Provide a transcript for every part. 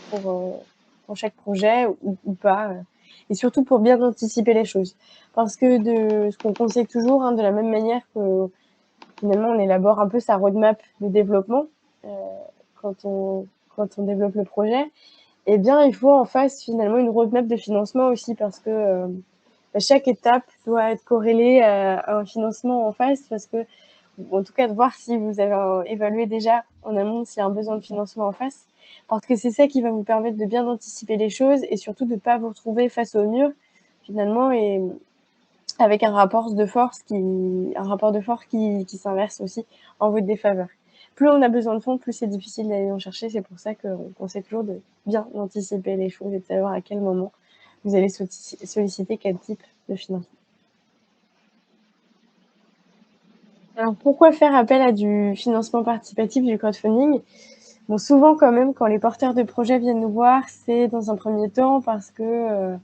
pour chaque projet ou pas, et surtout pour bien anticiper les choses. Parce que de ce qu'on conseille toujours, hein, de la même manière que finalement on élabore un peu sa roadmap de développement, heu, quand on développe le projet, eh bien il faut en face finalement une roadmap de financement aussi parce que, chaque étape doit être corrélée à un financement en face parce que ou en tout cas de voir si vous avez évalué déjà en amont s'il y a un besoin de financement en face. Parce que c'est ça qui va vous permettre de bien anticiper les choses et surtout de ne pas vous retrouver face au mur finalement et avec un rapport de force qui s'inverse aussi en votre défaveur. Plus on a besoin de fonds, plus c'est difficile d'aller en chercher. C'est pour ça qu'on conseille toujours de bien anticiper les choses et de savoir à quel moment vous allez solliciter quel type de financement. Alors pourquoi faire appel à du financement participatif, du crowdfunding? Bon, souvent quand même, quand les porteurs de projets viennent nous voir, c'est dans un premier temps parce que,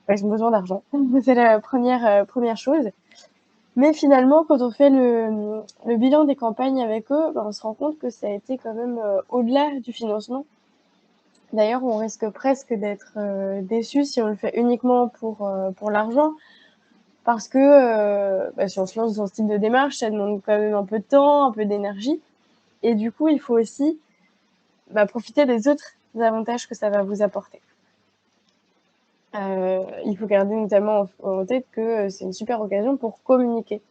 ils ont besoin d'argent. C'est la première chose. Mais finalement, quand on fait le bilan des campagnes avec eux, on se rend compte que ça a été quand même, au-delà du financement. D'ailleurs, on risque presque d'être, déçus si on le fait uniquement pour l'argent parce que, si on se lance dans ce type de démarche, ça demande quand même un peu de temps, un peu d'énergie et du coup, il faut aussi, profiter des autres avantages que ça va vous apporter. Il faut garder notamment en tête que, c'est une super occasion pour communiquer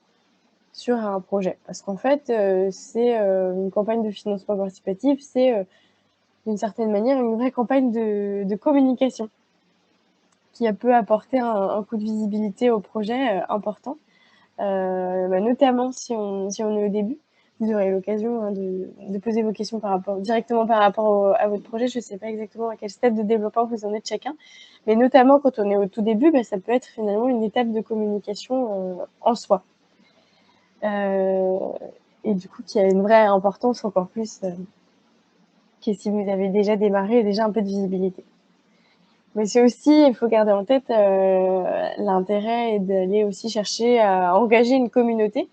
sur un projet. Parce qu'en fait, c'est, une campagne de financement participatif, c'est, d'une certaine manière, une vraie campagne de communication qui peut apporter un coup de visibilité au projet, important. Notamment si on est au début. Vous aurez l'occasion, hein, de poser vos questions directement par rapport à votre projet. Je ne sais pas exactement à quel stade de développement vous en êtes chacun, mais notamment quand on est au tout début, ça peut être finalement une étape de communication, en soi. Heu et du coup qui a une vraie importance encore plus, que si vous avez déjà démarré et déjà un peu de visibilité. Mais c'est aussi, il faut garder en tête, l'intérêt est d'aller aussi chercher à engager une communauté.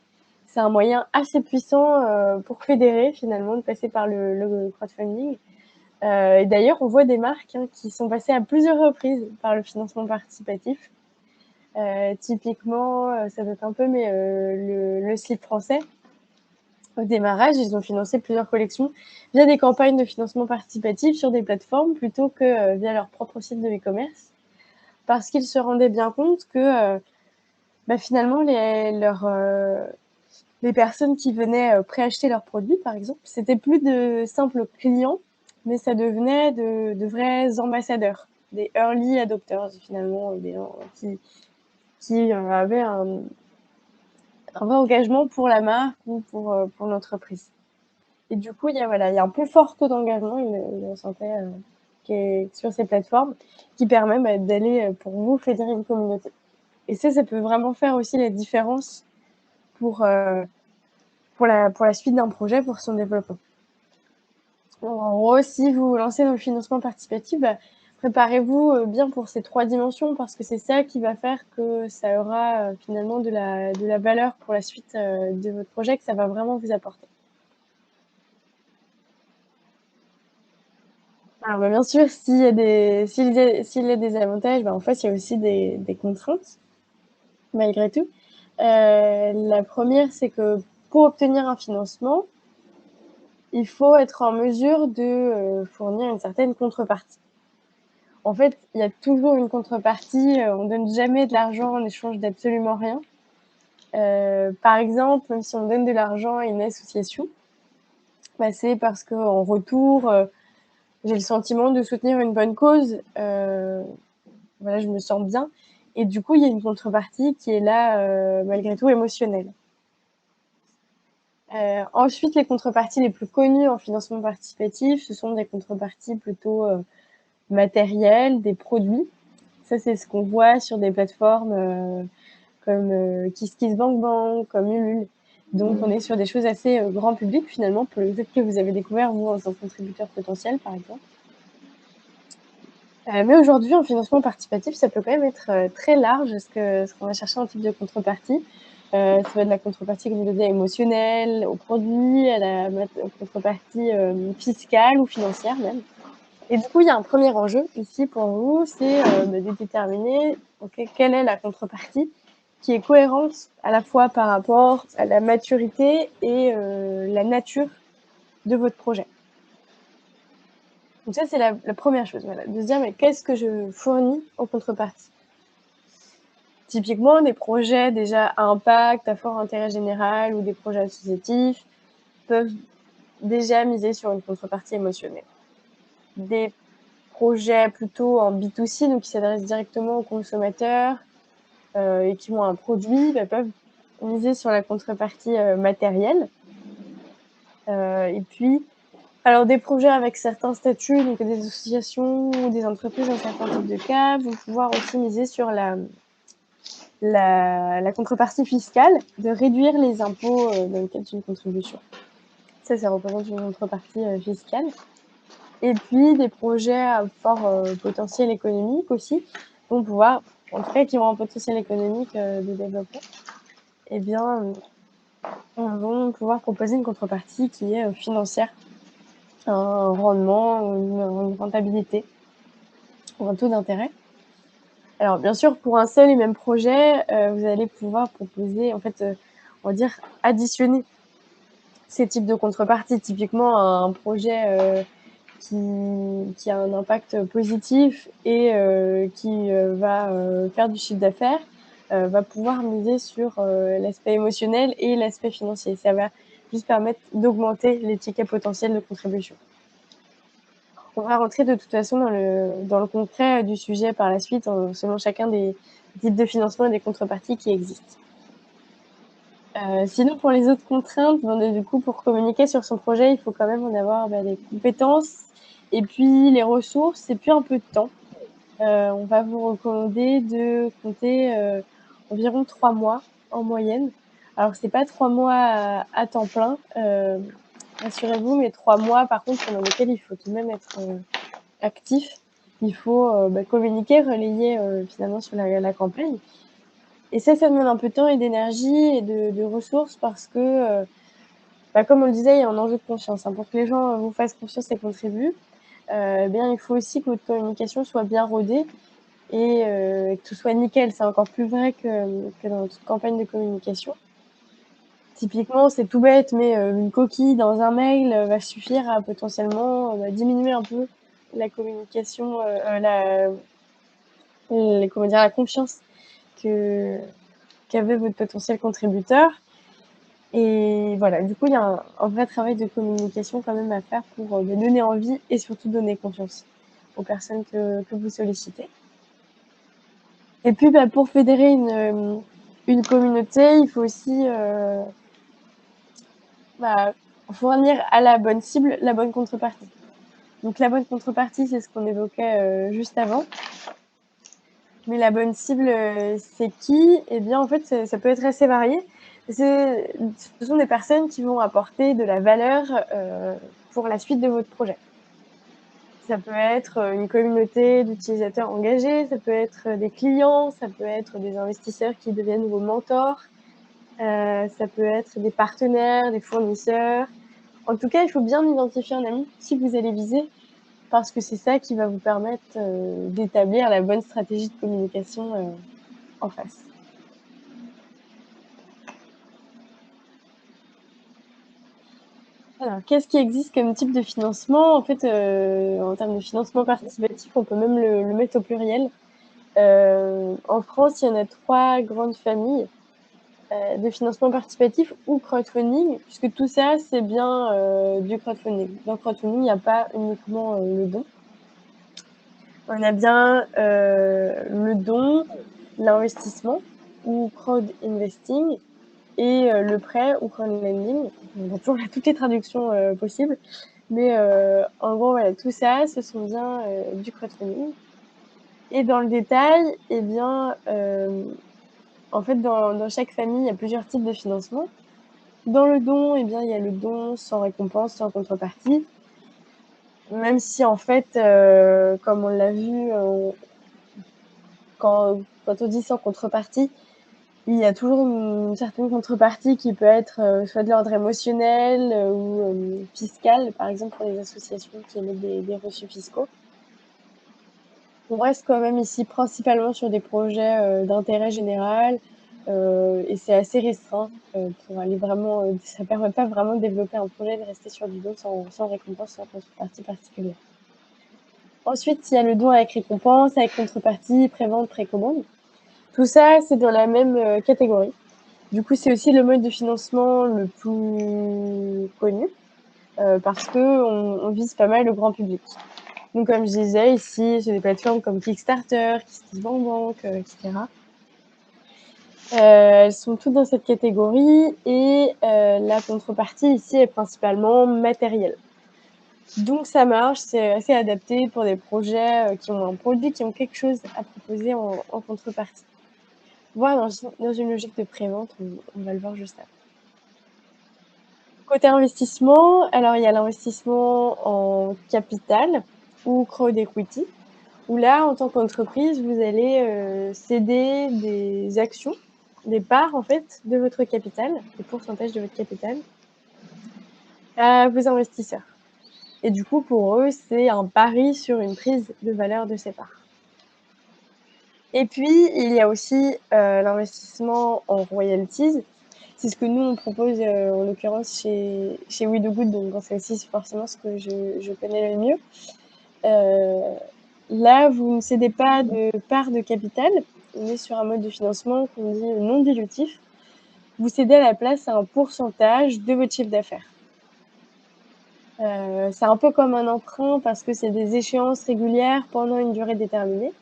C'est un moyen assez puissant, pour fédérer finalement, de passer par le crowdfunding. Et d'ailleurs, on voit des marques, hein, qui sont passées à plusieurs reprises par le financement participatif. Typiquement, ça date un peu, mais le slip français, au démarrage, ils ont financé plusieurs collections via des campagnes de financement participatif sur des plateformes plutôt que, via leur propre site de e-commerce. Parce qu'ils se rendaient bien compte que, finalement les personnes qui venaient, préacheter leurs produits par exemple, c'était plus de simples clients, mais ça devenait de vrais ambassadeurs, des early adopters finalement, des gens qui avaient un vrai engagement pour la marque ou pour l'entreprise. Et du coup, il y a un plus fort taux d'engagement, il me semblait, qui est sur ces plateformes, qui permet, d'aller, pour vous, fédérer une communauté. Et ça peut vraiment faire aussi la différence pour, pour la suite d'un projet, pour son développement. En gros, si vous vous lancez dans le financement participatif, préparez-vous, bien pour ces 3 dimensions parce que c'est ça qui va faire que ça aura, finalement de la valeur pour la suite, de votre projet, que ça va vraiment vous apporter. Alors, bien sûr, s'il y a des avantages, en fait, il y a aussi des contraintes, malgré tout. La première, c'est que pour obtenir un financement, il faut être en mesure de, fournir une certaine contrepartie. En fait, il y a toujours une contrepartie, on donne jamais de l'argent en échange d'absolument rien. Par exemple, même si on donne de l'argent à une association, c'est parce qu'en retour, j'ai le sentiment de soutenir une bonne cause, voilà, je me sens bien et du coup, il y a une contrepartie qui est là, malgré tout émotionnelle. Ensuite, les contreparties les plus connues en financement participatif, ce sont des contreparties plutôt, matérielles, des produits. Ça, c'est ce qu'on voit sur des plateformes, comme, KissKissBankBank, comme Ulule. Donc on est sur des choses assez, grand public finalement, peut-être que vous avez découvert vous en tant que contributeur potentiel, par exemple. Mais aujourd'hui, en financement participatif, ça peut quand même être, très large ce qu'on va chercher en type de contrepartie. Ça va de la contrepartie, comme je disais, émotionnelle, au produit, à la contrepartie, fiscale ou financière même. Et du coup, il y a un premier enjeu ici pour vous, c'est, de déterminer, OK, quelle est la contrepartie qui est cohérente à la fois par rapport à la maturité et la nature de votre projet. Donc ça, c'est la 1re chose, voilà, de se dire: «Mais qu'est-ce que je fournis en contrepartie?» Typiquement, des projets déjà à impact, à fort intérêt général ou des projets associatifs peuvent déjà miser sur une contrepartie émotionnelle. Des projets plutôt en B2C, donc qui s'adressent directement aux consommateurs, et qui ont un produit, peuvent miser sur la contrepartie, matérielle. Et puis alors des projets avec certains statuts, donc des associations ou des entreprises dans certains types de cas, vont pouvoir aussi miser sur la contrepartie fiscale, de réduire les impôts, dans le cadre d'une contribution. Ça représente une contrepartie, fiscale. Et puis des projets à fort, potentiel économique aussi, vont pouvoir, en tout cas qui ont un potentiel économique, de développement, eh bien, vont pouvoir proposer une contrepartie qui est, financière, un rendement, une rentabilité ou un taux d'intérêt. Alors bien sûr, pour un seul et même projet, vous allez pouvoir proposer en fait, on va dire additionner ces types de contreparties. Typiquement un projet, qui a un impact positif et qui, va, faire du chiffre d'affaires, va pouvoir miser sur, l'aspect émotionnel et l'aspect financier. Ça va juste permettre d'augmenter les tickets potentiels de contribution. On va rentrer de toute façon dans le concret du sujet par la suite, selon chacun des types de financement et des contreparties qui existent. Sinon pour les autres contraintes, bon, du coup, pour communiquer sur son projet, il faut quand même en avoir, les compétences et puis les ressources et puis un peu de temps. On va vous recommander de compter, environ 3 mois en moyenne. Alors c'est pas 3 mois à temps plein, rassurez-vous, mais 3 mois par contre pendant lesquels il faut tout de même être, actif. Il faut, communiquer, relayer, finalement sur la campagne. Et ça demande un peu de temps et d'énergie et de ressources parce que, comme on le disait, il y a un enjeu de confiance, hein. Pour que les gens, vous fassent confiance et contribuent, il faut aussi que votre communication soit bien rodée et que tout soit nickel. C'est encore plus vrai que dans toute campagne de communication. Typiquement, c'est tout bête, mais une coquille dans un mail, va suffire à potentiellement, diminuer un peu la communication, la confiance que qu'avait votre potentiel contributeur. Et voilà, du coup, il y a un vrai travail de communication quand même à faire pour, donner envie et surtout donner confiance aux personnes que vous sollicitez. Et puis, pour fédérer une communauté, il faut aussi, fournir à la bonne cible la bonne contrepartie. Donc la bonne contrepartie, c'est ce qu'on évoquait, juste avant. Mais la bonne cible, c'est qui? Eh bien, en fait, ça peut être assez varié. Ce sont des personnes qui vont apporter de la valeur, pour la suite de votre projet. Ça peut être, une communauté d'utilisateurs engagés, ça peut être, des clients, ça peut être des investisseurs qui deviennent vos mentors, ça peut être des partenaires, des fournisseurs. En tout cas, il faut bien identifier un ami qui vous allez viser parce que c'est ça qui va vous permettre, d'établir la bonne stratégie de communication, en face. Alors, qu'est-ce qui existe comme type de financement? En fait, en termes de financement participatif, on peut même le mettre au pluriel. En France, il y en a 3 grandes familles, de financement participatif ou crowdfunding, puisque tout ça, c'est bien, du crowdfunding. Dans le crowdfunding, il n'y a pas uniquement, le don. On a bien, le don, l'investissement ou crowd investing et le prêt ou crowdlending. On a toujours toutes les traductions, possibles, mais en gros, voilà, tout ça, ce sont bien, du crowdfunding. Et dans le détail, eh bien, en fait, dans chaque famille, il y a plusieurs types de financement. Dans le don, eh bien, il y a le don sans récompense, sans contrepartie. Même si en fait, comme on l'a vu, quand on dit sans contrepartie, il y a toujours une certaine contrepartie qui peut être, soit de l'ordre émotionnel, ou fiscal, par exemple pour les associations qui émettent des reçus fiscaux. On reste quand même ici principalement sur des projets, d'intérêt général, et c'est assez restreint, pour aller vraiment, ça permet pas vraiment de développer un projet, de rester sur du don sans récompense, sans contrepartie particulière. Ensuite, il y a le don avec récompense, avec contrepartie, prévente, précommande. Tout ça, c'est dans la même, catégorie. Du coup, c'est aussi le mode de financement le plus connu, parce qu'on vise pas mal le grand public. Donc comme je disais, ici, c'est des plateformes comme Kickstarter, KissKissBankBank, etc. Elles sont toutes dans cette catégorie et la contrepartie ici est principalement matérielle. Donc ça marche, c'est assez adapté pour des projets, qui ont un produit, qui ont quelque chose à proposer en contrepartie. Voire dans une logique de prévente, on va le voir juste après. Côté investissement, alors il y a l'investissement en capital ou crowd equity, où là, en tant qu'entreprise, vous allez céder des actions, des parts en fait de votre capital, des pourcentages de votre capital, à vos investisseurs. Et du coup, pour eux, c'est un pari sur une prise de valeur de ces parts. Et puis, il y a aussi l'investissement en royalties. C'est ce que nous, on propose en l'occurrence chez We Do Good, donc dans celle-ci, c'est forcément ce que je connais le mieux. Là, vous ne cédez pas de part de capital. On est sur un mode de financement qu'on dit non dilutif. Vous cédez à la place à un pourcentage de votre chiffre d'affaires. C'est un peu comme un emprunt parce que c'est des échéances régulières pendant une durée déterminée.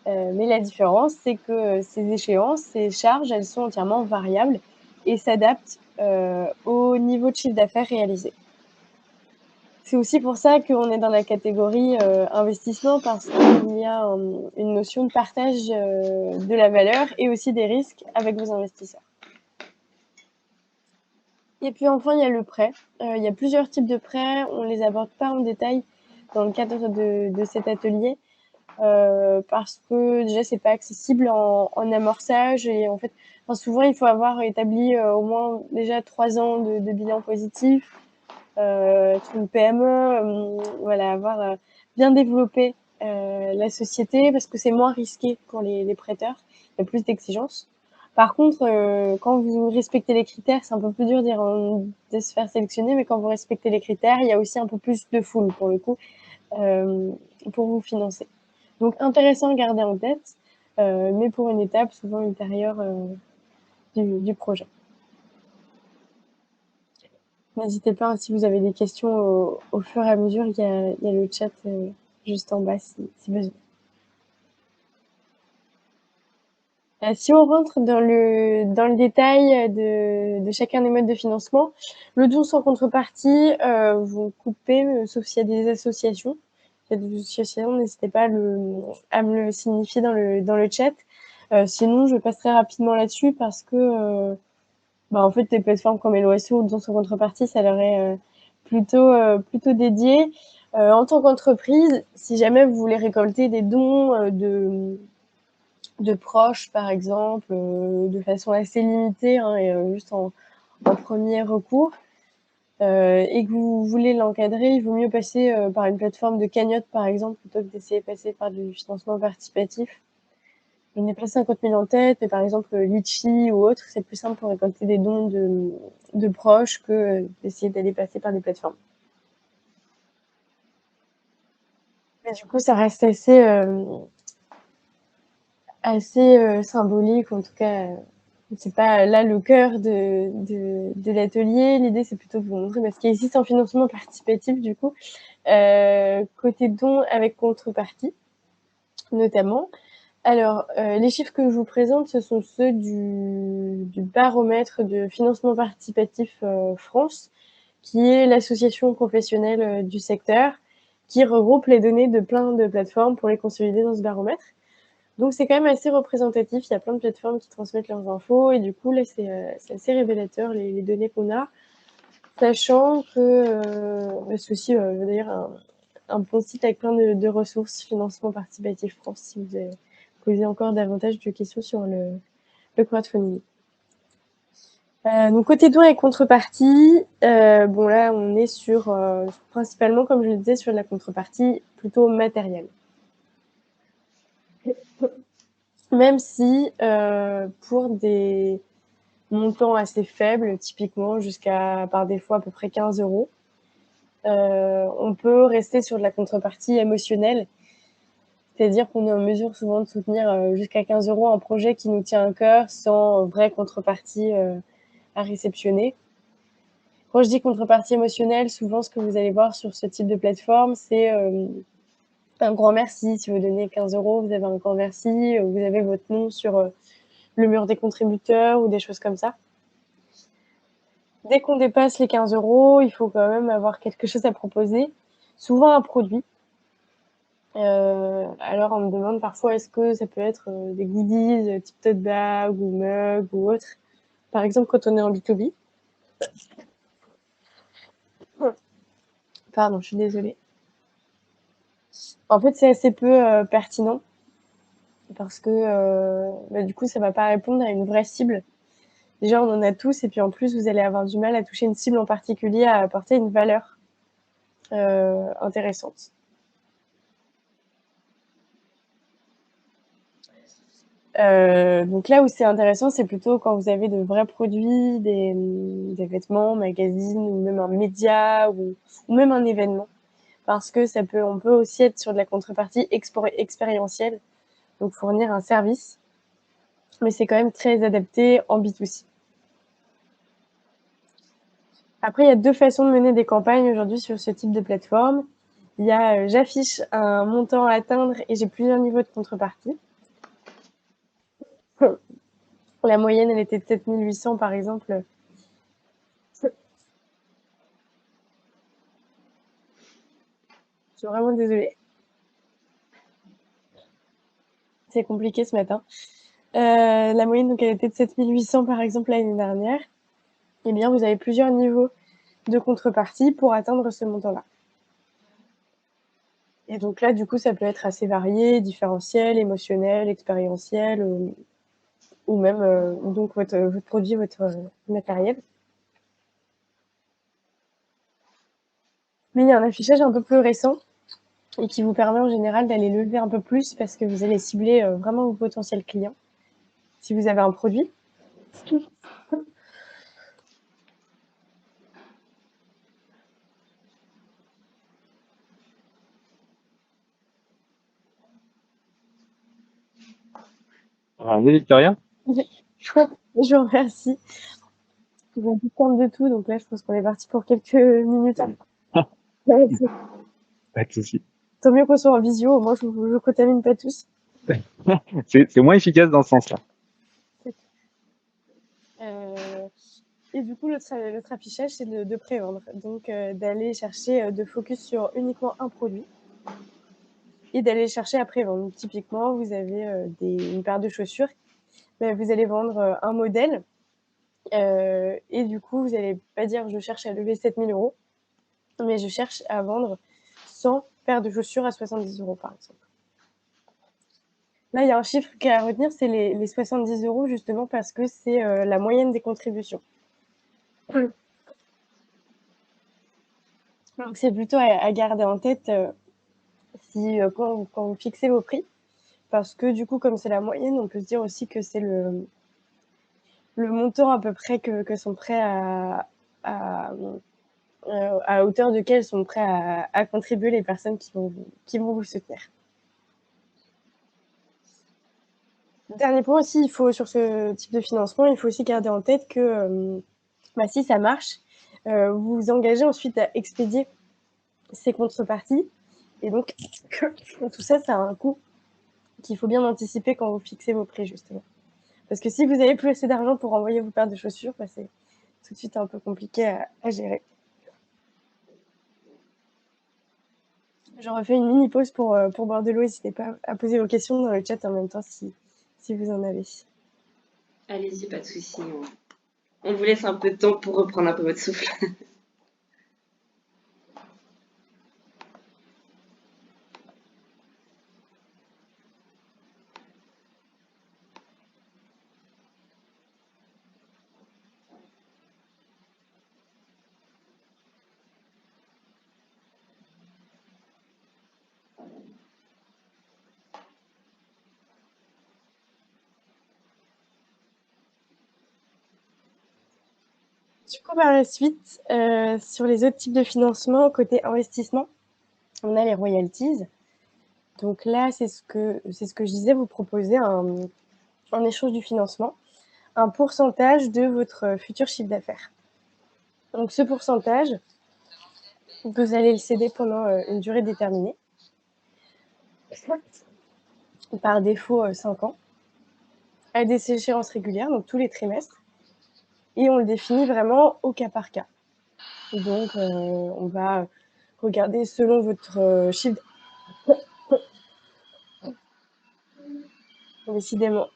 Mais la différence, c'est que ces échéances, ces charges, elles sont entièrement variables et s'adaptent au niveau de chiffre d'affaires réalisé. C'est aussi pour ça qu'on est dans la catégorie investissement, parce qu'il y a une notion de partage de la valeur et aussi des risques avec vos investisseurs. Et puis enfin, il y a le prêt. Il y a plusieurs types de prêts. On les aborde pas en détail dans le cadre de cet atelier parce que déjà, c'est pas accessible en amorçage et en fait, souvent, il faut avoir établi au moins déjà 3 ans de bilan positif. Être une PME, voilà, avoir bien développé la société parce que c'est moins risqué pour les prêteurs, il y a plus d'exigences. Par contre, quand vous respectez les critères, c'est un peu plus dur de se faire sélectionner, mais quand vous respectez les critères, il y a aussi un peu plus de foule pour le coup, pour vous financer. Donc intéressant à garder en tête, mais pour une étape souvent ultérieure du projet. N'hésitez pas, hein, si vous avez des questions au fur et à mesure, il y a le chat juste en bas si besoin. Si on rentre dans le détail de chacun des modes de financement, le don sans contrepartie, vous coupez, sauf s'il y a des associations. S'il y a des associations, n'hésitez pas à me le signifier dans le chat. Sinon, je passerai rapidement là-dessus parce que en fait, des plateformes comme Helloasso ou Don sans contrepartie, ça leur est plutôt dédié. En tant qu'entreprise, si jamais vous voulez récolter des dons de proches, par exemple, de façon assez limitée, hein, et juste en premier recours, et que vous voulez l'encadrer, il vaut mieux passer par une plateforme de cagnotte, par exemple, plutôt que d'essayer de passer par du financement participatif. Je n'ai pas 50 000 en tête, mais par exemple, Litchi ou autre, c'est plus simple pour récolter des dons de proches que d'essayer d'aller passer par des plateformes. Mais du coup, ça reste assez symbolique, en tout cas, c'est pas là le cœur de l'atelier. L'idée, c'est plutôt de vous montrer ce qui existe en financement participatif, du coup, côté dons avec contrepartie, notamment. Alors, les chiffres que je vous présente, ce sont ceux du baromètre de financement participatif France, qui est l'association professionnelle du secteur, qui regroupe les données de plein de plateformes pour les consolider dans ce baromètre. Donc c'est quand même assez représentatif, il y a plein de plateformes qui transmettent leurs infos et du coup là c'est assez révélateur les données qu'on a, sachant que c'est aussi d'ailleurs un bon site avec plein de ressources, financement participatif France, si vous avez posé encore davantage de questions sur le crowdfunding. Donc côté dons et contrepartie, bon là on est sur principalement, comme je le disais, sur de la contrepartie plutôt matérielle. même si pour des montants assez faibles, typiquement jusqu'à par défaut à peu près 15 €, on peut rester sur de la contrepartie émotionnelle. C'est-à-dire qu'on est en mesure souvent de soutenir jusqu'à 15 € un projet qui nous tient à cœur sans vraie contrepartie à réceptionner. Quand je dis contrepartie émotionnelle, souvent ce que vous allez voir sur ce type de plateforme, c'est un grand merci. Si vous donnez 15 €, vous avez un grand merci, vous avez votre nom sur le mur des contributeurs ou des choses comme ça. Dès qu'on dépasse les 15 €, il faut quand même avoir quelque chose à proposer, souvent un produit. Alors on me demande parfois est-ce que ça peut être des goodies type tote bag ou mug ou autre. Par exemple, quand on est en B2B. Pardon, je suis désolée. En fait, c'est assez peu pertinent parce que du coup, ça va pas répondre à une vraie cible. Déjà, on en a tous et puis en plus, vous allez avoir du mal à toucher une cible en particulier, à apporter une valeur intéressante. Donc là où c'est intéressant, c'est plutôt quand vous avez de vrais produits, des vêtements, magazines ou même un média ou même un événement. Parce que on peut aussi être sur de la contrepartie expérientielle, donc fournir un service, mais c'est quand même très adapté en B2C. Après, il y a 2 façons de mener des campagnes aujourd'hui sur ce type de plateforme. Il y a j'affiche un montant à atteindre et j'ai plusieurs niveaux de contrepartie. La moyenne, elle était de 7 800 par exemple. Je suis vraiment désolée. C'est compliqué ce matin. La moyenne, donc, elle était de 7 800 par exemple l'année dernière. Eh bien, vous avez plusieurs niveaux de contrepartie pour atteindre ce montant-là. Et donc là, du coup, ça peut être assez varié, différentiel, émotionnel, expérientiel, ou même donc votre produit, votre matériel. Mais il y a un affichage un peu plus récent et qui vous permet en général d'aller lever un peu plus parce que vous allez cibler vraiment vos potentiels clients. Si vous avez un produit, Oui, Victoria? je vous remercie. Vous avez pu prendre de tout, donc là, je pense qu'on est parti pour quelques minutes. Pas de souci. Tant mieux qu'on soit en visio, au moins je ne contamine pas tous. C'est moins efficace dans ce sens-là. Euh, et du coup, l'autre affichage, c'est de prévendre. Donc, d'aller chercher, de focus sur uniquement un produit et d'aller chercher à prévendre. Donc, typiquement, vous avez une paire de chaussures, vous allez vendre un modèle et du coup, vous n'allez pas dire je cherche à lever 7 000 €, mais je cherche à vendre 100 paires de chaussures à 70 € par exemple. Là, il y a un chiffre qui est à retenir, c'est les 70 € justement parce que c'est la moyenne des contributions. Donc c'est plutôt à garder en tête quand vous fixez vos prix, parce que du coup, comme c'est la moyenne, on peut se dire aussi que c'est le montant à peu près que sont prêts à hauteur duquel sont prêts à contribuer les personnes qui vont vous soutenir. Dernier point aussi, il faut sur ce type de financement, il faut aussi garder en tête que si ça marche, vous vous engagez ensuite à expédier ces contreparties. Et donc, tout ça, ça a un coût qu'il faut bien anticiper quand vous fixez vos prix, justement. Parce que si vous n'avez plus assez d'argent pour envoyer vos paires de chaussures, c'est tout de suite un peu compliqué à gérer. Je refais une mini pause pour boire de l'eau. N'hésitez pas à poser vos questions dans le chat en même temps si vous en avez. Allez-y, pas de souci. On vous laisse un peu de temps pour reprendre un peu votre souffle. Du coup, par la suite, sur les autres types de financement, côté investissement, on a les royalties. Donc là, c'est ce que je disais, vous proposez en échange du financement, un pourcentage de votre futur chiffre d'affaires. Donc ce pourcentage, vous allez le céder pendant une durée déterminée, par défaut 5 ans, à des échéances régulières, donc tous les trimestres, et on le définit vraiment au cas par cas. Donc on va regarder selon votre chiffre. Décidément.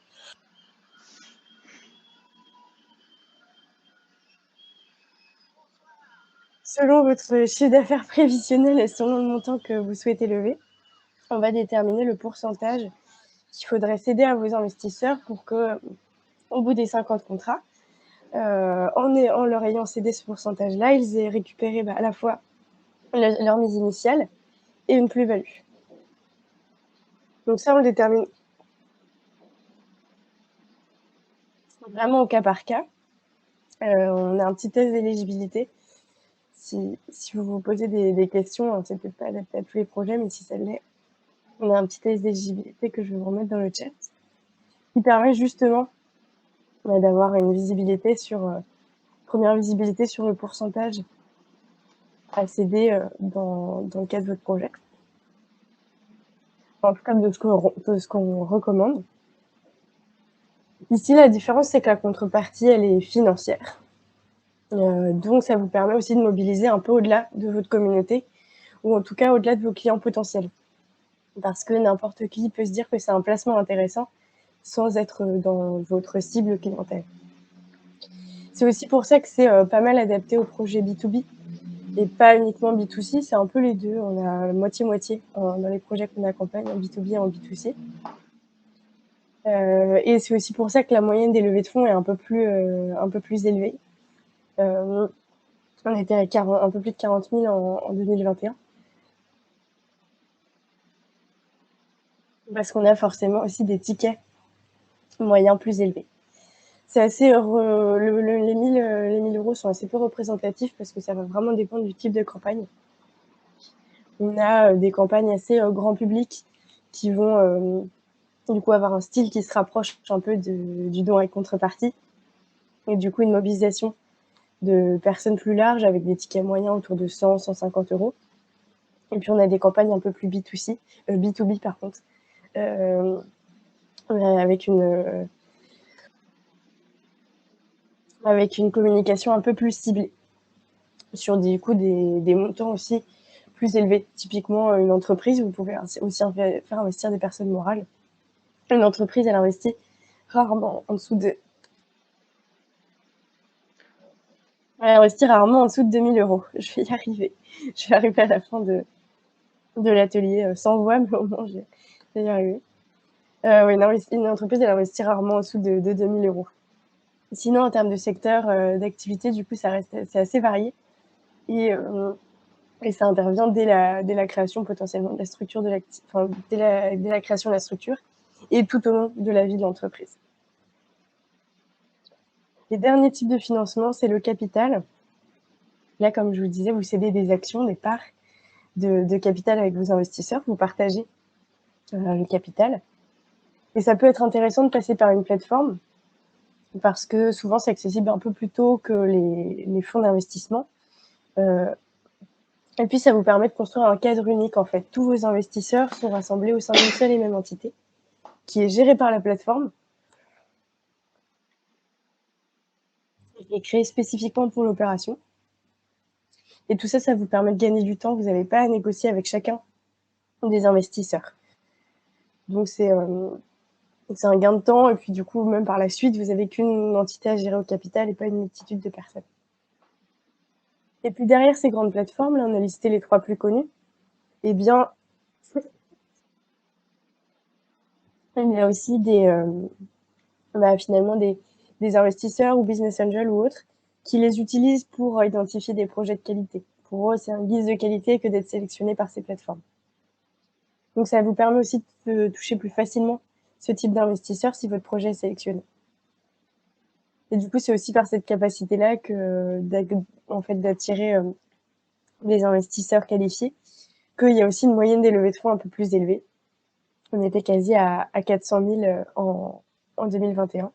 Selon votre chiffre d'affaires prévisionnel et selon le montant que vous souhaitez lever, on va déterminer le pourcentage qu'il faudrait céder à vos investisseurs pour que, au bout des 50 contrats, en leur ayant cédé ce pourcentage-là, ils aient récupéré à la fois leur mise initiale et une plus-value. Donc ça, on le détermine vraiment au cas par cas. On a un petit test d'éligibilité. Si vous vous posez des questions, hein, c'est peut-être pas adapté à tous les projets, mais si ça l'est, on a un petit test d'éligibilité que je vais vous remettre dans le chat, qui permet justement d'avoir une visibilité première visibilité sur le pourcentage à céder dans le cadre de votre projet. En tout cas, de ce qu'on recommande. Ici, la différence, c'est que la contrepartie, elle est financière. Donc, ça vous permet aussi de mobiliser un peu au-delà de votre communauté, ou en tout cas au-delà de vos clients potentiels. Parce que n'importe qui peut se dire que c'est un placement intéressant sans être dans votre cible clientèle. C'est aussi pour ça que c'est pas mal adapté aux projets B2B et pas uniquement B2C, c'est un peu les deux. On a moitié-moitié dans les projets qu'on accompagne en B2B et en B2C. Et c'est aussi pour ça que la moyenne des levées de fonds est un peu plus élevée. On était à un peu plus de 40 000 en 2021. Parce qu'on a forcément aussi des tickets moyens plus élevés. C'est assez les 1000 euros sont assez peu représentatifs parce que ça va vraiment dépendre du type de campagne. On a des campagnes assez grand public qui vont du coup avoir un style qui se rapproche un peu du don avec contrepartie et du coup une mobilisation de personnes plus larges avec des tickets moyens autour de 100-150 euros. Et puis on a des campagnes un peu plus B2C, B2B par contre, avec une communication un peu plus ciblée sur des montants aussi plus élevés. Typiquement, une entreprise, vous pouvez aussi faire investir des personnes morales. Une entreprise, elle investit rarement en dessous de 2000 euros. Je vais y arriver. Je vais arriver à la fin de l'atelier sans voix, mais au moins je vais y arriver. Oui, une entreprise, elle investit rarement en dessous de 2000 euros. Sinon, en termes de secteur d'activité, du coup, c'est assez varié. Et ça intervient dès la création potentiellement de la structure dès la création de la structure et tout au long de la vie de l'entreprise. Les derniers types de financement, c'est le capital. Là, comme je vous disais, vous cédez des actions, des parts de capital avec vos investisseurs, vous partagez le capital. Et ça peut être intéressant de passer par une plateforme parce que souvent, c'est accessible un peu plus tôt que les fonds d'investissement. Et puis, ça vous permet de construire un cadre unique, en fait. Tous vos investisseurs sont rassemblés au sein d'une seule et même entité qui est gérée par la plateforme et créée spécifiquement pour l'opération. Et tout ça, ça vous permet de gagner du temps. Vous n'avez pas à négocier avec chacun des investisseurs. Donc, c'est un gain de temps. Et puis, du coup, même par la suite, vous n'avez qu'une entité à gérer au capital et pas une multitude de personnes. Et puis, derrière ces grandes plateformes, là, on a listé les 3 plus connues. Eh bien, il y a aussi finalement des investisseurs ou business angels ou autres qui les utilisent pour identifier des projets de qualité. Pour eux, c'est un guise de qualité que d'être sélectionné par ces plateformes. Donc, ça vous permet aussi de toucher plus facilement ce type d'investisseur si votre projet est sélectionné. Et du coup, c'est aussi par cette capacité-là que en fait, d'attirer des investisseurs qualifiés qu'il y a aussi une moyenne des levées de fonds un peu plus élevée. On était quasi à 400 000 en 2021.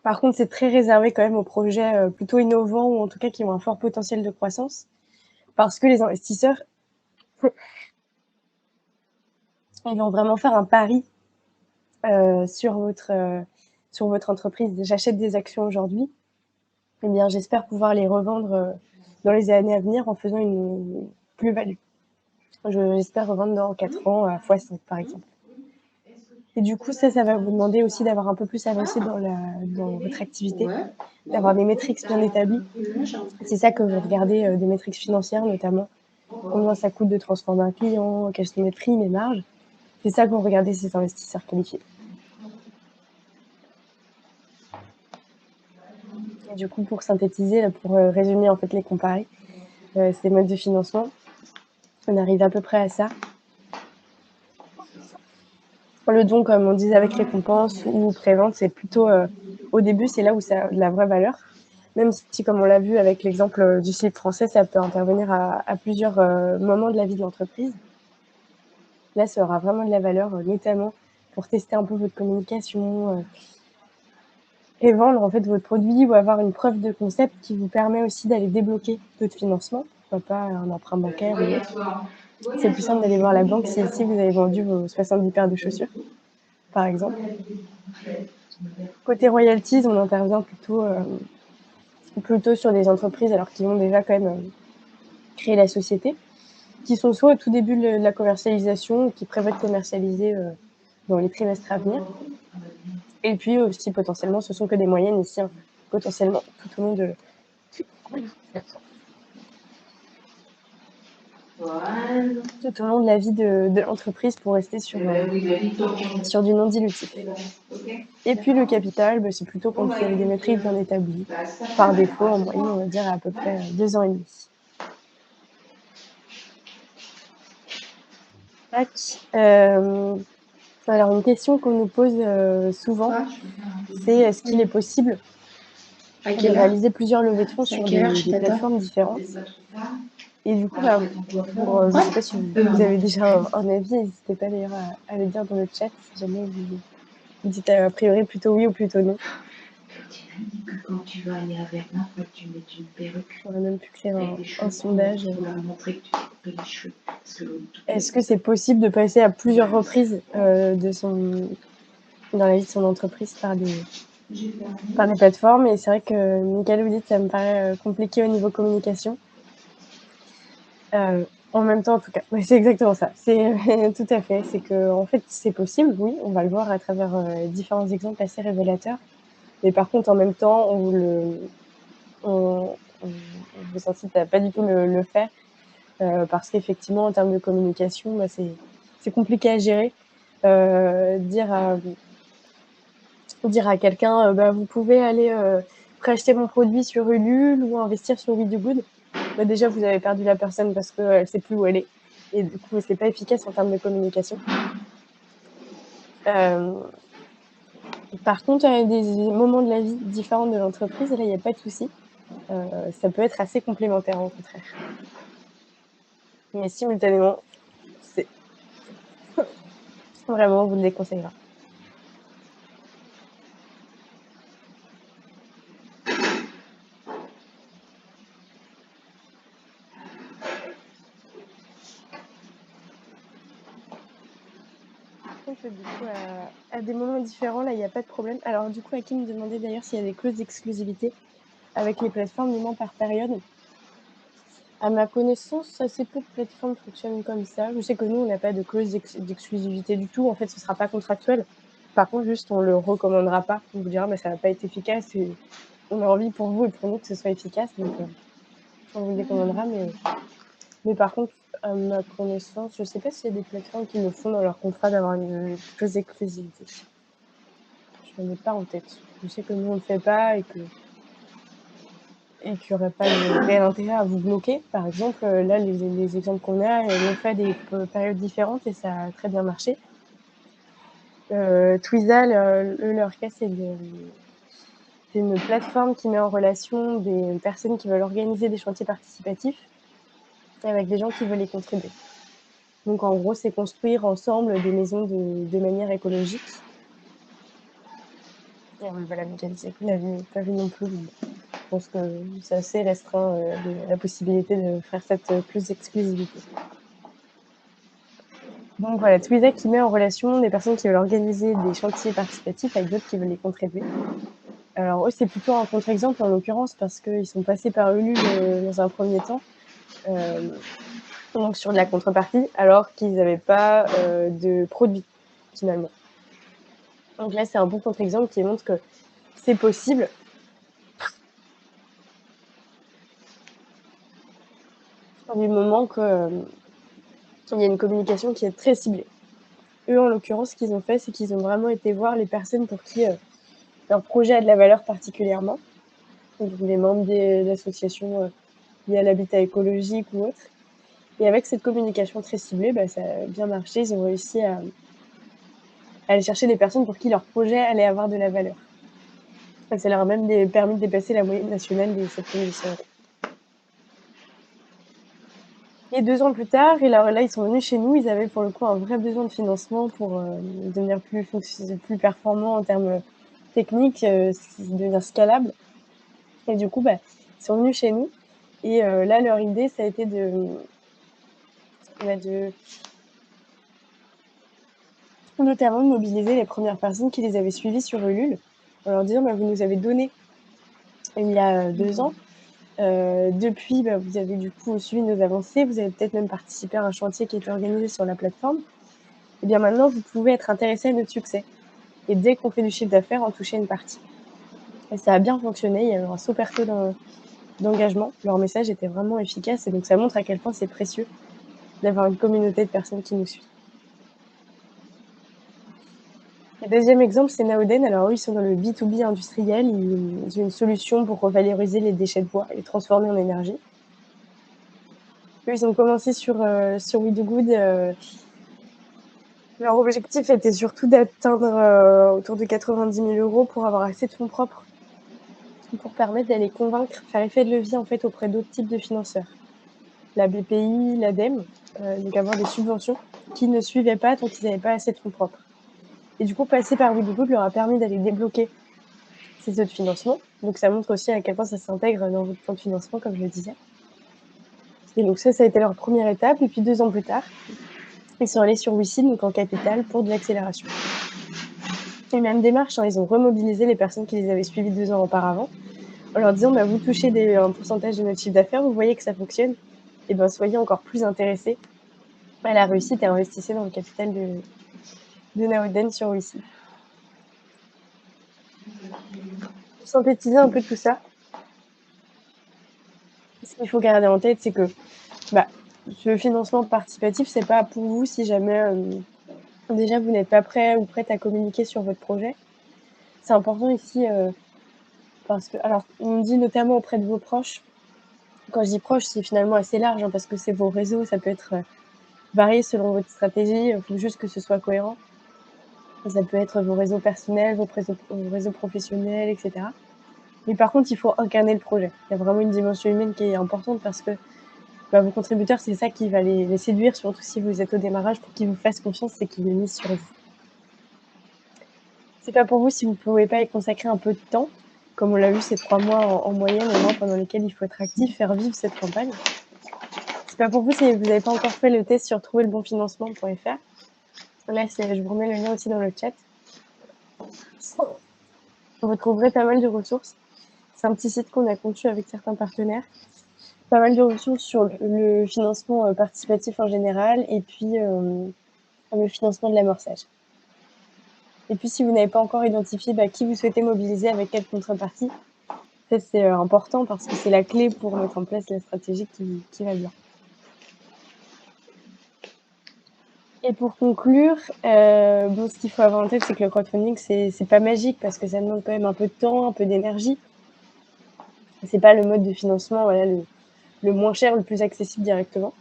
Par contre, c'est très réservé quand même aux projets plutôt innovants ou en tout cas qui ont un fort potentiel de croissance parce que les investisseurs, ils vont vraiment faire un pari sur votre entreprise. J'achète des actions aujourd'hui, eh bien, j'espère pouvoir les revendre dans les années à venir en faisant une plus-value. J'espère revendre dans 4 ans à x5, par exemple. Et du coup, ça va vous demander aussi d'avoir un peu plus avancé dans votre activité, d'avoir des métriques bien établies. C'est ça que vous regardez, des métriques financières notamment. Combien ça coûte de transformer un client, quels sont mes prix, mes marges. C'est ça que vont regarder ces investisseurs qualifiés. Et du coup, pour synthétiser, pour résumer en fait les comparer, ces modes de financement, on arrive à peu près à ça. Le don, comme on disait, avec récompense ou prévente, c'est plutôt au début, c'est là où ça a de la vraie valeur. Même si, comme on l'a vu avec l'exemple du slip français, ça peut intervenir à plusieurs moments de la vie de l'entreprise. Là, ça aura vraiment de la valeur, notamment pour tester un peu votre communication et vendre en fait votre produit ou avoir une preuve de concept qui vous permet aussi d'aller débloquer d'autres financements, pourquoi pas un emprunt bancaire ou autre. C'est plus simple d'aller voir la banque si ici vous avez vendu vos 70 paires de chaussures, par exemple. Côté royalties, on intervient plutôt sur des entreprises alors qu'ils ont déjà quand même créé la société, qui sont soit au tout début de la commercialisation ou qui prévoient de commercialiser dans les trimestres à venir. Et puis aussi potentiellement, ce sont que des moyennes ici, hein, potentiellement tout au long de la vie de l'entreprise pour rester sur du non dilutif. Et puis le capital, c'est plutôt quand vous avez des métriques bien établies. Par défaut, en moyenne, on va dire à peu près 2 ans et demi. Tac. Alors une question qu'on nous pose souvent, c'est est-ce qu'il est possible de réaliser plusieurs levées de fonds sur des plateformes différentes? Et du coup, je ne sais pas si vous avez déjà un avis, n'hésitez pas d'ailleurs à le dire dans le chat si jamais vous dites a priori plutôt oui ou plutôt non. Quand tu vas aller à Verdun, faut que tu mettes une perruque. On aurait même pu créer avec des cheveux un sondage. pour leur montrer que tu t'es coupé les cheveux. Est-ce que c'est possible de passer à plusieurs reprises dans la vie de son entreprise par des plateformes? Et c'est vrai que Michael vous dit ça me paraît compliqué au niveau communication. En même temps, en tout cas, c'est exactement ça. C'est tout à fait. C'est que en fait, c'est possible, oui. On va le voir à travers différents exemples assez révélateurs. Mais par contre, en même temps, on vous incite à pas du tout le faire parce qu'effectivement, en termes de communication, c'est compliqué à gérer. Dire à quelqu'un, vous pouvez aller préacheter mon produit sur Ulule ou investir sur We Do Good. Déjà, vous avez perdu la personne parce qu'elle ne sait plus où elle est. Et du coup, c'est pas efficace en termes de communication. Par contre, à des moments de la vie différents de l'entreprise, là, il n'y a pas de souci. Ça peut être assez complémentaire, au contraire. Mais simultanément, c'est vraiment, on vous le déconseillera. Du coup, à des moments différents, là, il n'y a pas de problème. Alors, du coup, Hakim me demandait d'ailleurs s'il y a des clauses d'exclusivité avec les plateformes, du moins par période. À ma connaissance, assez peu de plateformes fonctionnent comme ça. Je sais que nous, on n'a pas de clause d'exclusivité du tout. En fait, ce ne sera pas contractuel. Par contre, juste, on ne le recommandera pas. On vous dira, ça ne va pas être efficace. Et on a envie pour vous et pour nous que ce soit efficace. Donc, on vous le recommandera. Mais par contre, à ma connaissance, je ne sais pas s'il y a des plateformes qui le font dans leur contrat d'avoir une clause d'exclusivité. Je n'en ai pas en tête. Je sais que nous, on ne le fait pas et qu'il n'y aurait pas de réel intérêt à vous bloquer. Par exemple, là, les exemples qu'on a, on fait des périodes différentes et ça a très bien marché. Twiza, leur cas, c'est C'est une plateforme qui met en relation des personnes qui veulent organiser des chantiers participatifs avec des gens qui veulent y contribuer. Donc en gros, c'est construire ensemble des maisons de manière écologique. Et voilà, Mickaël disait qu'il n'avait pas vu non plus. Je pense que c'est assez restreint la possibilité de faire cette plus d'exclusivité. Donc voilà, Twiza qui met en relation des personnes qui veulent organiser des chantiers participatifs avec d'autres qui veulent y contribuer. Alors eux, c'est plutôt un contre-exemple en l'occurrence parce qu'ils sont passés par Ulule dans un premier temps, donc sur de la contrepartie, alors qu'ils n'avaient pas de produit finalement. Donc là, c'est un bon contre-exemple qui montre que c'est possible. Du moment qu'il y a une communication qui est très ciblée. Eux, en l'occurrence, ce qu'ils ont fait, c'est qu'ils ont vraiment été voir les personnes pour qui leur projet a de la valeur particulièrement. Donc les membres d'associations liées à l'habitat écologique ou autre. Et avec cette communication très ciblée, ça a bien marché. Ils ont réussi à aller chercher des personnes pour qui leur projet allait avoir de la valeur. Et ça leur a même permis de dépasser la moyenne nationale des 7 800 €. Et 2 ans plus tard, et là, ils sont venus chez nous. Ils avaient pour le coup un vrai besoin de financement pour devenir plus performants en termes techniques, devenir scalable. Et du coup, ils sont venus chez nous. Et là, leur idée, ça a été notamment de mobiliser les premières personnes qui les avaient suivis sur Ulule, en leur disant vous nous avez donné il y a 2 ans. Depuis, vous avez du coup suivi nos avancées, vous avez peut-être même participé à un chantier qui était organisé sur la plateforme. Et bien maintenant, vous pouvez être intéressé à notre succès. Et dès qu'on fait du chiffre d'affaires, en toucher une partie. Et ça a bien fonctionné, il y a eu un super taux d'engagement. Leur message était vraiment efficace et donc ça montre à quel point c'est précieux d'avoir une communauté de personnes qui nous suivent. Le deuxième exemple, c'est Naoden. Alors eux, ils sont dans le B2B industriel. Ils ont une solution pour revaloriser les déchets de bois et les transformer en énergie. Eux, ils ont commencé sur We Do Good. Leur objectif était surtout d'atteindre autour de 90 000 € pour avoir assez de fonds propres, pour permettre d'aller convaincre, faire effet de levier en fait auprès d'autres types de financeurs. La BPI, l'ADEME, donc avoir des subventions qui ne suivaient pas tant qu'ils n'avaient pas assez de fonds propres. Et du coup, passer par We Do Good leur a permis d'aller débloquer ces autres financements. Donc ça montre aussi à quel point ça s'intègre dans votre plan de financement, comme je le disais. Et donc ça a été leur première étape. Et puis 2 ans plus tard, ils sont allés sur WeSeed, donc en capital, pour de l'accélération. Et même démarche, ils ont remobilisé les personnes qui les avaient suivies 2 ans auparavant, en leur disant vous touchez un pourcentage de notre chiffre d'affaires, vous voyez que ça fonctionne, et soyez encore plus intéressés à la réussite et investissez dans le capital de Naoden sur WeSeed. Pour synthétiser un peu tout ça, ce qu'il faut garder en tête, c'est que ce financement participatif, c'est pas pour vous si jamais déjà vous n'êtes pas prêt ou prête à communiquer sur votre projet. C'est important ici parce que, alors, on dit notamment auprès de vos proches. Quand je dis proches, c'est finalement assez large parce que c'est vos réseaux, ça peut être varié selon votre stratégie. Il faut juste que ce soit cohérent. Ça peut être vos réseaux personnels, vos réseaux professionnels, etc. Mais par contre, il faut incarner le projet. Il y a vraiment une dimension humaine qui est importante parce que vos contributeurs, c'est ça qui va les séduire, surtout si vous êtes au démarrage, pour qu'ils vous fassent confiance et qu'ils misent sur vous. C'est pas pour vous si vous pouvez pas y consacrer un peu de temps, comme on l'a vu ces 3 mois en moyenne, au moins pendant lesquels il faut être actif, faire vivre cette campagne. C'est pas pour vous si vous n'avez pas encore fait le test sur trouverlebonfinancement.fr. Là, je vous remets le lien aussi dans le chat. Vous trouverez pas mal de ressources. C'est un petit site qu'on a conçu avec certains partenaires. Pas mal de ressources sur le financement participatif en général et puis le financement de l'amorçage. Et puis, si vous n'avez pas encore identifié qui vous souhaitez mobiliser avec quelle contrepartie, ça c'est important parce que c'est la clé pour mettre en place la stratégie qui va bien. Et pour conclure, ce qu'il faut avoir en tête, c'est que le crowdfunding, c'est pas magique parce que ça demande quand même un peu de temps, un peu d'énergie. C'est pas le mode de financement le moins cher, le plus accessible directement.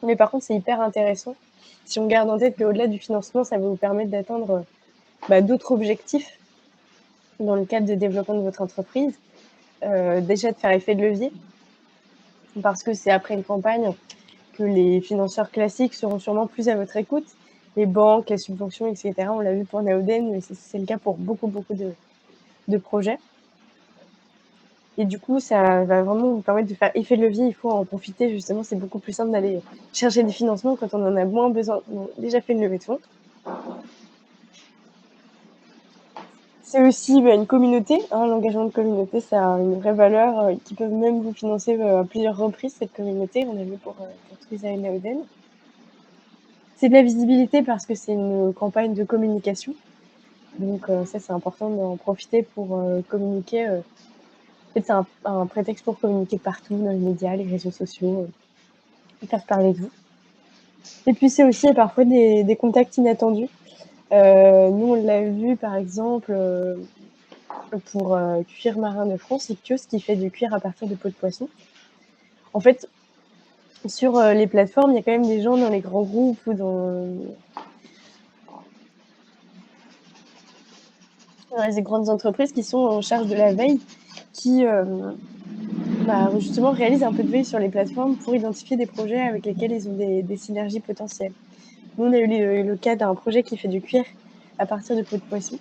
Mais par contre, c'est hyper intéressant. Si on garde en tête qu'au-delà du financement, ça va vous permettre d'atteindre d'autres objectifs dans le cadre de développement de votre entreprise, déjà de faire effet de levier, parce que c'est après une campagne que les financeurs classiques seront sûrement plus à votre écoute. Les banques, les subventions, etc. On l'a vu pour Neoden, mais c'est le cas pour beaucoup de projets. Et du coup, ça va vraiment vous permettre de faire effet de levier. Il faut en profiter, justement. C'est beaucoup plus simple d'aller chercher des financements quand on en a moins besoin. On a déjà fait une levée de fonds. C'est aussi une communauté. L'engagement de communauté, ça a une vraie valeur qui peut même vous financer à plusieurs reprises, cette communauté. On a vu pour Twiza et Neoden. C'est de la visibilité parce que c'est une campagne de communication. Donc ça, c'est important d'en profiter pour communiquer. En fait, c'est un prétexte pour communiquer partout, dans les médias, les réseaux sociaux, et faire parler de vous. Et puis c'est aussi parfois des contacts inattendus. Nous, on l'a vu par exemple pour Cuir Marin de France, Ictios, qui fait du cuir à partir de peau de poisson. En fait, sur les plateformes, il y a quand même des gens dans les grands groupes ou dans les grandes entreprises qui sont en charge de la veille, qui justement réalisent un peu de veille sur les plateformes pour identifier des projets avec lesquels ils ont des synergies potentielles. Nous, on a eu le cas d'un projet qui fait du cuir à partir de peau de poisson,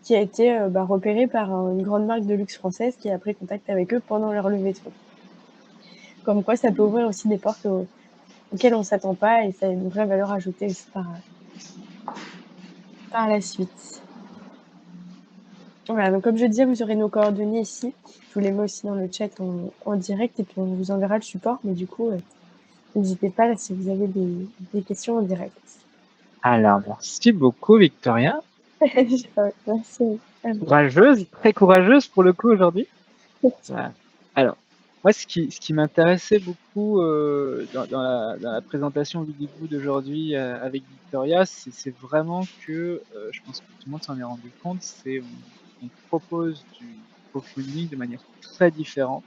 qui a été repéré par une grande marque de luxe française qui a pris contact avec eux pendant leur levée de fonds. Comme quoi, ça peut ouvrir aussi des portes auxquelles on ne s'attend pas, et ça a une vraie valeur ajoutée aussi par la suite. Voilà, donc comme je disais, vous aurez nos coordonnées ici. Je vous les mets aussi dans le chat en direct, et puis on vous enverra le support. Mais du coup, n'hésitez pas là si vous avez des questions en direct. Alors, merci beaucoup, Victoria. Merci. Courageuse, très courageuse pour le coup aujourd'hui. Alors, moi, ce qui m'intéressait beaucoup dans la présentation vidéo d'aujourd'hui avec Victoria, c'est vraiment que, je pense que tout le monde s'en est rendu compte, c'est on propose du crowdfunding de manière très différente,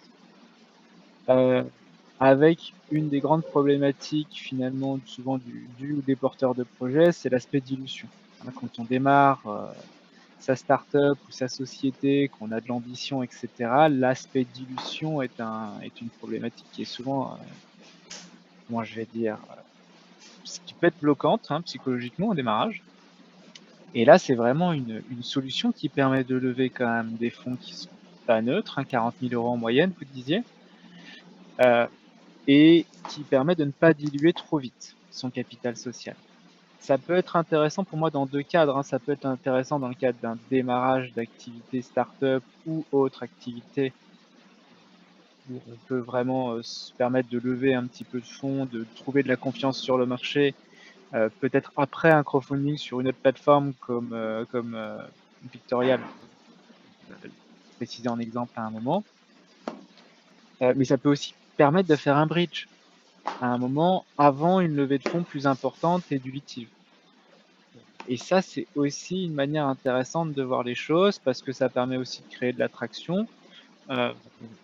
avec une des grandes problématiques finalement souvent du ou des porteurs de projets, c'est l'aspect dilution. Quand on démarre sa start-up ou sa société, qu'on a de l'ambition, etc., l'aspect dilution est une problématique qui est souvent, comment je vais dire, ce qui peut être bloquante psychologiquement au démarrage. Et là, c'est vraiment une solution qui permet de lever quand même des fonds qui sont pas neutres, 40 000 € en moyenne, vous disiez, et qui permet de ne pas diluer trop vite son capital social. Ça peut être intéressant pour moi dans deux cadres. Ça peut être intéressant dans le cadre d'un démarrage d'activité start-up ou autre activité où on peut vraiment se permettre de lever un petit peu de fonds, de trouver de la confiance sur le marché, peut-être après un crowdfunding sur une autre plateforme comme Victoria, précisé en exemple à un moment. Mais ça peut aussi permettre de faire un bridge à un moment avant une levée de fonds plus importante et dilutive. Et ça, c'est aussi une manière intéressante de voir les choses parce que ça permet aussi de créer de l'attraction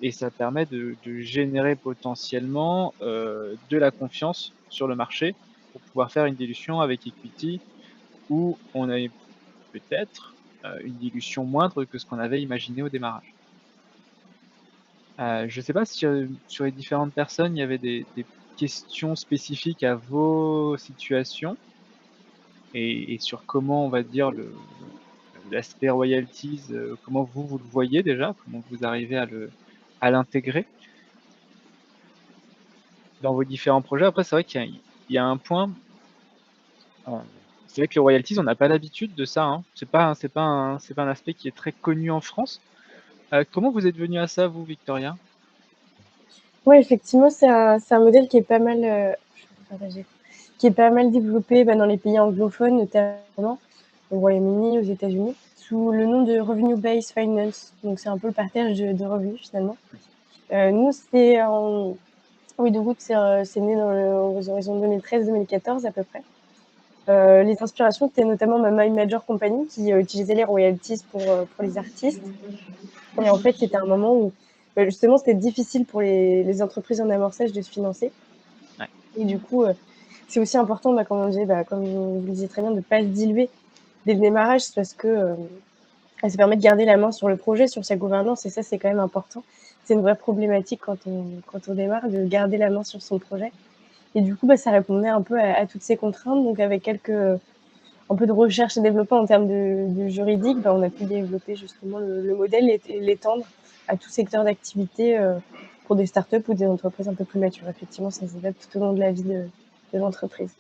et ça permet de générer potentiellement de la confiance sur le marché pour pouvoir faire une dilution avec Equity où on a peut-être une dilution moindre que ce qu'on avait imaginé au démarrage. Je ne sais pas si sur les différentes personnes, il y avait des questions spécifiques à vos situations et sur comment, on va dire, l'aspect royalties, comment vous le voyez déjà, comment vous arrivez à l'intégrer dans vos différents projets. Après, c'est vrai qu'il y a un point, c'est vrai que les royalties, on n'a pas l'habitude de ça. C'est pas un aspect qui est très connu en France. Comment vous êtes venu à ça, vous, Victoria? Ouais, effectivement, c'est un modèle qui est pas mal, qui est pas mal développé dans les pays anglophones, notamment au Royaume-Uni, aux États-Unis, sous le nom de Revenue-Based Finance. Donc c'est un peu le partage de revenus finalement. Nous, c'est WeDoGood, c'est né aux horizons 2013-2014 à peu près. Les inspirations, c'était notamment My Major Company qui utilisait les royalties pour les artistes. Et en fait, c'était un moment où justement c'était difficile pour les entreprises en amorçage de se financer. Ouais. Et du coup, c'est aussi important, comme on disait, comme vous le disiez très bien, de ne pas se diluer dès le démarrage, parce que Ça permet de garder la main sur le projet, sur sa gouvernance et ça, c'est quand même important. C'est une vraie problématique quand on démarre, de garder la main sur son projet et du coup, ça répondait un peu à toutes ces contraintes, donc avec un peu de recherche et développement en termes de juridique, on a pu développer justement le modèle et l'étendre à tout secteur d'activité, pour des startups ou des entreprises un peu plus matures. Effectivement, ça s'adapte tout au long de la vie de l'entreprise.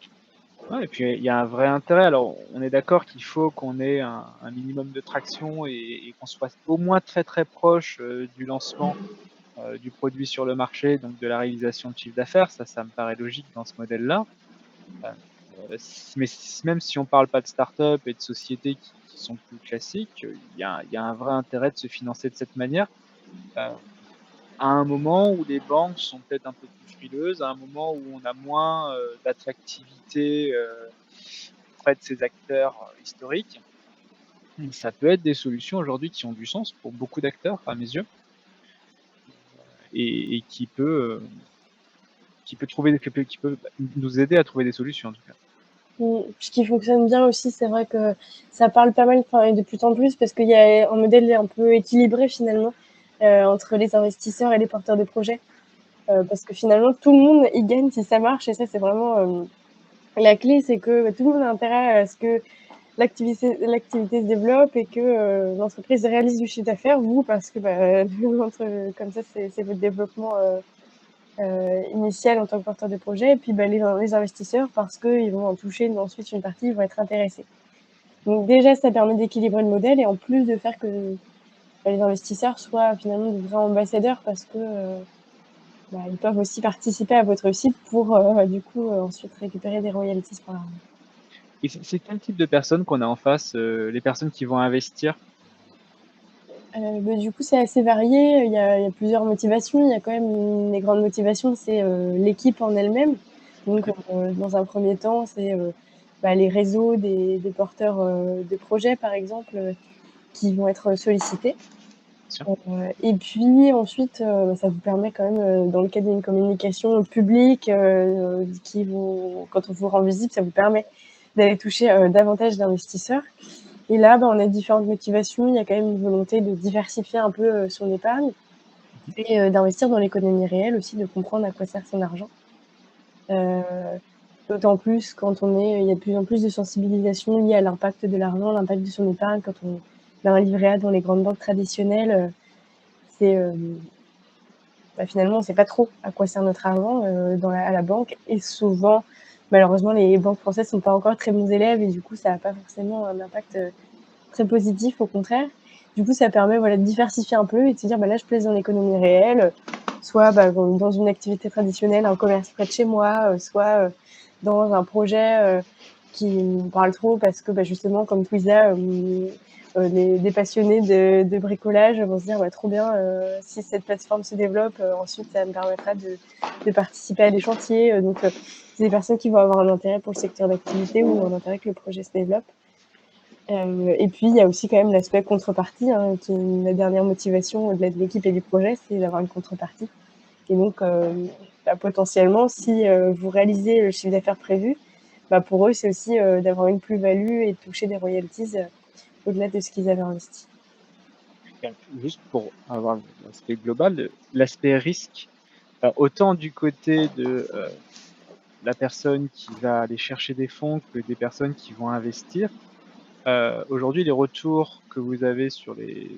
Ouais, et puis il y a un vrai intérêt. Alors, on est d'accord qu'il faut qu'on ait un minimum de traction et qu'on soit au moins très très proche du lancement du produit sur le marché, donc de la réalisation de chiffre d'affaires. Ça me paraît logique dans ce modèle-là. Mais même si on parle pas de start-up et de sociétés qui sont plus classiques, il y a un vrai intérêt de se financer de cette manière. À un moment où les banques sont peut-être un peu plus frileuses, à un moment où on a moins d'attractivité auprès de ces acteurs historiques, ça peut être des solutions aujourd'hui qui ont du sens pour beaucoup d'acteurs, à mes yeux, et qui peut nous aider à trouver des solutions en tout cas. Ce qui fonctionne bien aussi, c'est vrai que ça parle pas mal, et de plus en plus, parce qu'il y a un modèle un peu équilibré finalement entre les investisseurs et les porteurs de projets. Parce que finalement, tout le monde y gagne si ça marche, et ça, c'est vraiment la clé, c'est que tout le monde a intérêt à ce que l'activité se développe et que l'entreprise réalise du chiffre d'affaires. Vous, parce que comme ça, c'est votre développement initial en tant que porteur de projet, et puis les investisseurs, parce qu'ils vont en toucher ensuite une partie, ils vont être intéressés. Donc déjà, ça permet d'équilibrer le modèle, et en plus de faire que les investisseurs soient finalement de vrais ambassadeurs, parce que ils peuvent aussi participer à votre réussite pour du coup ensuite récupérer des royalties par l'argent. Et c'est quel type de personnes qu'on a en face, les personnes qui vont investir? Du coup, c'est assez varié. Il y a plusieurs motivations. Il y a quand même les grandes motivations, c'est l'équipe en elle-même. Donc, dans un premier temps, c'est les réseaux des porteurs de projets, par exemple, qui vont être sollicités. Sûr. Et puis ensuite, ça vous permet quand même, dans le cadre d'une communication publique, quand on vous rend visite, ça vous permet d'aller toucher davantage d'investisseurs. Et là, on a différentes motivations. Il y a quand même une volonté de diversifier un peu son épargne et d'investir dans l'économie réelle aussi, de comprendre à quoi sert son argent. D'autant plus il y a de plus en plus de sensibilisation liée à l'impact de l'argent, l'impact de son épargne. Quand on a un livret A dans les grandes banques traditionnelles, c'est finalement, on ne sait pas trop à quoi sert notre argent à la banque. Et souvent, malheureusement, les banques françaises sont pas encore très bons élèves, et du coup, ça n'a pas forcément un impact très positif, au contraire. Du coup, ça permet de diversifier un peu et de se dire, là, je place dans l'économie réelle, soit dans une activité traditionnelle, un commerce près de chez moi, soit dans un projet qui me parle trop, parce que justement, comme Twiza, des passionnés de bricolage vont se dire, trop bien, si cette plateforme se développe, ensuite ça me permettra de participer à des chantiers. Donc, c'est des personnes qui vont avoir un intérêt pour le secteur d'activité ou un intérêt que le projet se développe. Et puis, il y a aussi quand même l'aspect contrepartie, qui est la dernière motivation au-delà de l'équipe et du projet, c'est d'avoir une contrepartie. Et donc, potentiellement, si vous réalisez le chiffre d'affaires prévu, pour eux, c'est aussi d'avoir une plus-value et de toucher des royalties au-delà de ce qu'ils avaient investi. Juste pour avoir l'aspect global, l'aspect risque, autant du côté de la personne qui va aller chercher des fonds que des personnes qui vont investir. Aujourd'hui, les retours que vous avez sur les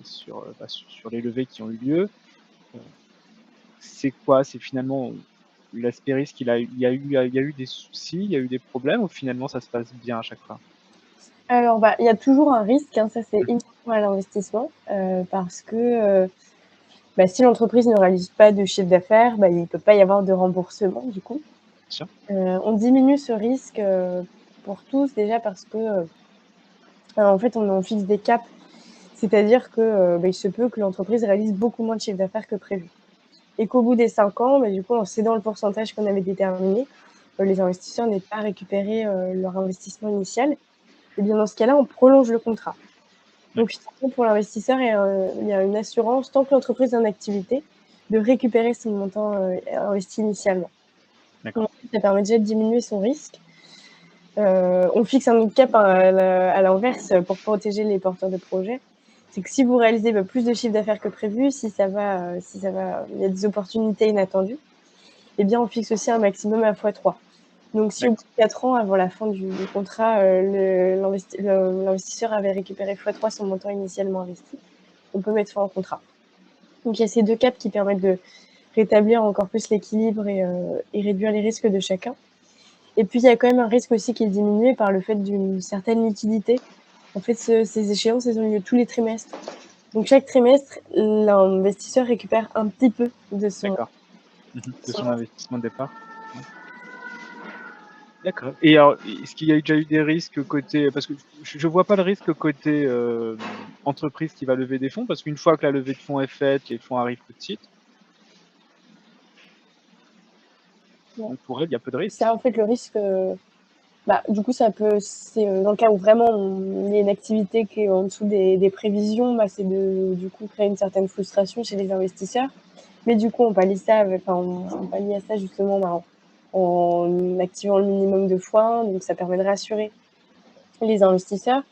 levées qui ont eu lieu, c'est quoi? C'est finalement l'aspect risque, il y a eu des soucis, il y a eu des problèmes, ou finalement ça se passe bien à chaque fois? Alors, il y a toujours un risque, ça c'est inhérent à l'investissement, parce que si l'entreprise ne réalise pas de chiffre d'affaires, il ne peut pas y avoir de remboursement du coup. Sûr. On diminue ce risque pour tous, déjà parce que en fait on fixe des caps, c'est-à-dire que il se peut que l'entreprise réalise beaucoup moins de chiffre d'affaires que prévu. Et qu'au bout des 5 ans, du coup, en cédant le pourcentage qu'on avait déterminé, les investisseurs n'aient pas récupéré leur investissement initial. Et bien dans ce cas-là, on prolonge le contrat. Donc finalement, pour l'investisseur, il y a une assurance, tant que l'entreprise est en activité, de récupérer son montant investi initialement. D'accord. Donc, ça permet déjà de diminuer son risque. On fixe un autre cap à l'inverse pour protéger les porteurs de projets. c'est que si vous réalisez, plus de chiffre d'affaires que prévu, si ça va, il y a des opportunités inattendues, eh bien, on fixe aussi un maximum à x3. Donc si au bout D'accord. de 4 ans, avant la fin du contrat, l'investisseur avait récupéré x3 son montant initialement investi, on peut mettre fin au contrat. Donc il y a ces 2 caps qui permettent de rétablir encore plus l'équilibre et réduire les risques de chacun. Et puis il y a quand même un risque aussi qui est diminué par le fait d'une certaine liquidité. En fait, ces échéances, elles ont lieu tous les trimestres. Donc chaque trimestre, l'investisseur récupère un petit peu de D'accord. De son son investissement de départ. Ouais. D'accord. Et alors, est-ce qu'il y a déjà eu des risques côté, parce que je vois pas le risque côté entreprise qui va lever des fonds, parce qu'une fois que la levée de fonds est faite, les fonds arrivent tout de suite. Ouais. Donc pour elle, il y a peu de risques. Ça, en fait, le risque, du coup, c'est dans le cas où vraiment il y a une activité qui est en dessous des prévisions, c'est de du coup créer une certaine frustration chez les investisseurs. Mais du coup, on pallie ça on pallie à ça justement en activant le minimum de fois 1, donc ça permet de rassurer les investisseurs.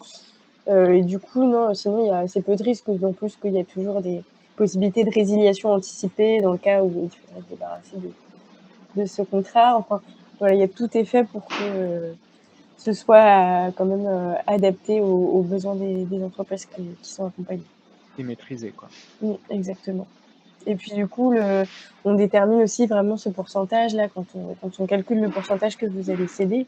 Et du coup, non, sinon il y a assez peu de risques, d'autant plus qu'il y a toujours des possibilités de résiliation anticipée dans le cas où il faudrait se débarrasser de ce contrat. Enfin, voilà, il y a tout est fait pour que ce soit quand même adapté aux besoins des entreprises qui sont accompagnées. Et maîtrisé, quoi. Exactement. Et puis du coup, on détermine aussi vraiment ce pourcentage-là quand on calcule le pourcentage que vous allez céder.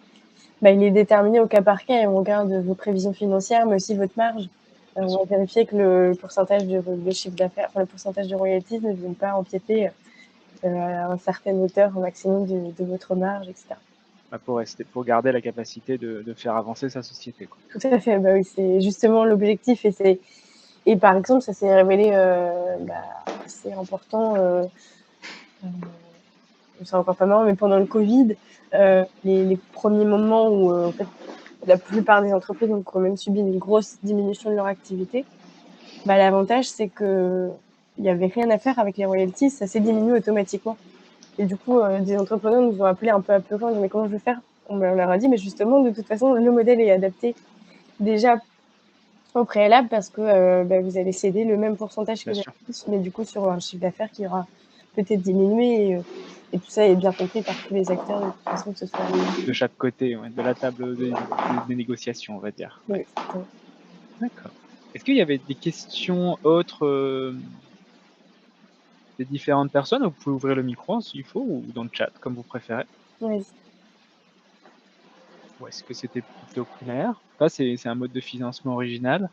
Il est déterminé au cas par cas et on regarde vos prévisions financières, mais aussi votre marge. Bien On sûr. va vérifier que le pourcentage de chiffre d'affaires, le pourcentage de royalties ne vienne pas empiéter à une certaine hauteur au maximum de votre marge, etc. Pour garder la capacité de faire avancer sa société, quoi. Tout à fait, oui, c'est justement l'objectif et par exemple, ça s'est révélé assez important. C'est encore pas marrant, mais pendant le Covid, les premiers moments où en fait, la plupart des entreprises ont quand même subi une grosse diminution de leur activité. L'avantage, c'est que il y avait rien à faire avec les royalties, ça s'est diminué automatiquement. Et du coup, des entrepreneurs nous ont appelés un peu apeurés en disant: «Mais comment je vais faire?» On leur a dit: «Mais justement, de toute façon, le modèle est adapté déjà au préalable parce que vous allez céder le même pourcentage que Bien sûr. d'habitude, mais du coup sur un chiffre d'affaires qui aura peut-être diminué et tout ça est bien compris par tous les acteurs de toute façon, que ce soit De chaque côté, ouais, de la table des négociations, on va dire. oui, Ouais. exactement. D'accord. Est-ce qu'il y avait des questions autres, des différentes personnes? Vous pouvez ouvrir le micro s'il faut ou dans le chat, comme vous préférez. Vas-y. Ou est-ce que c'était plutôt clair? En tout cas, c'est un mode de financement original.